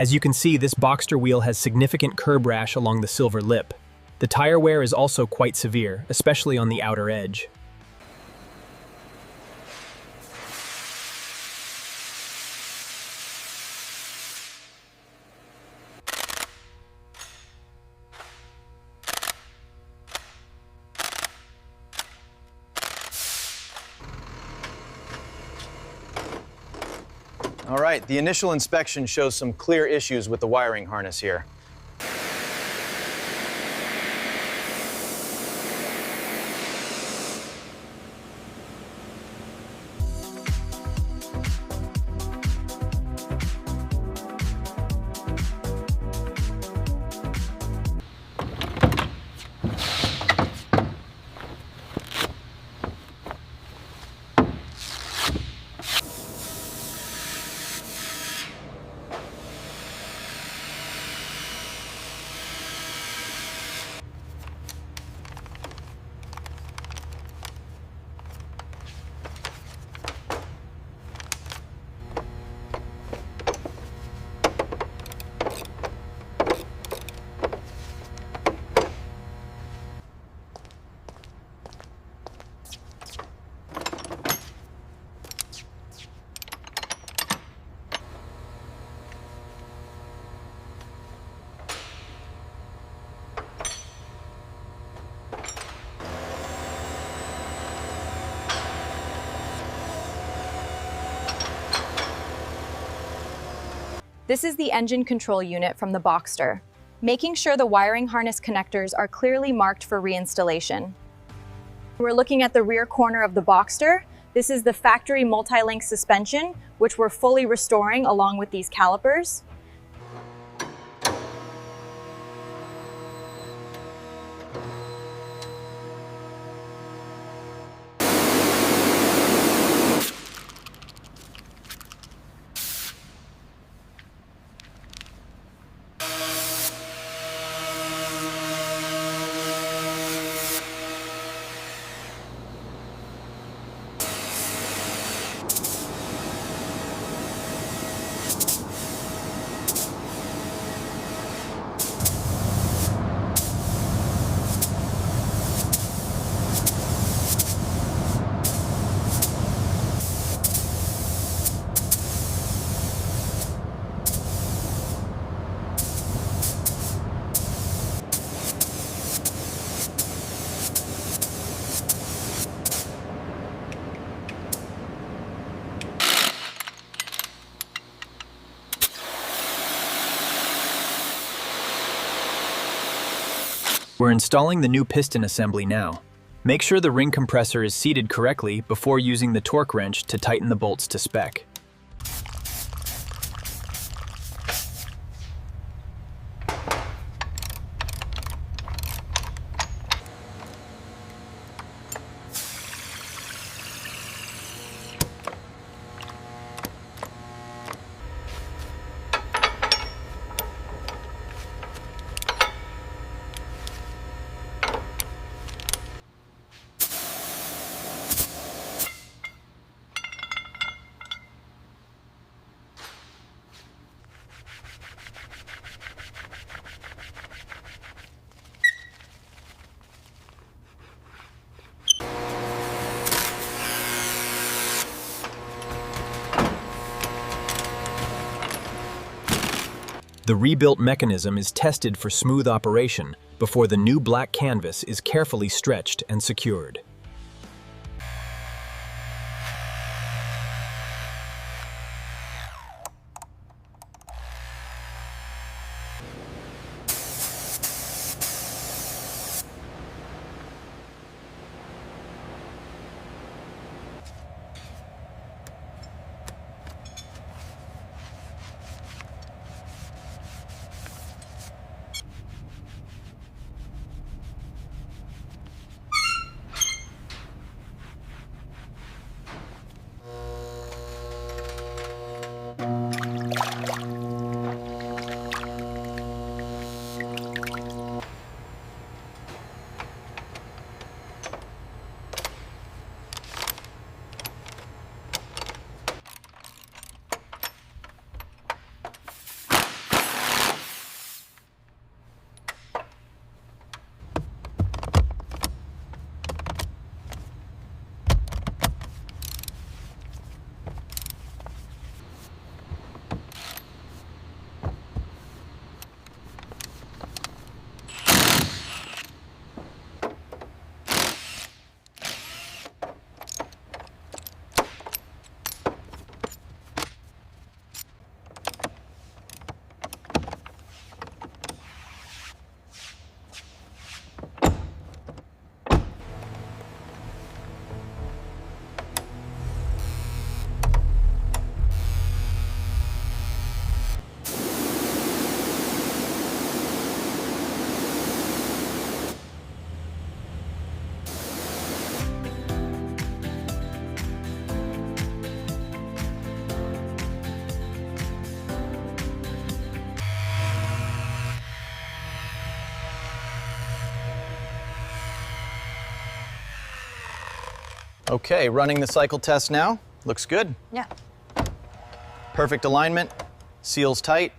As you can see, this Boxster wheel has significant curb rash along the silver lip. The tire wear is also quite severe, especially on the outer edge. All right, the initial inspection shows some clear issues with the wiring harness here. This is the engine control unit from the Boxster, making sure the wiring harness connectors are clearly marked for reinstallation. We're looking at the rear corner of the Boxster. This is the factory multi-link suspension, which we're fully restoring along with these calipers. We're installing the new piston assembly now. Make sure the ring compressor is seated correctly before using the torque wrench to tighten the bolts to spec. The rebuilt mechanism is tested for smooth operation before the new black canvas is carefully stretched and secured. Okay, running the cycle test now. Looks good. Yeah. Perfect alignment, seals tight.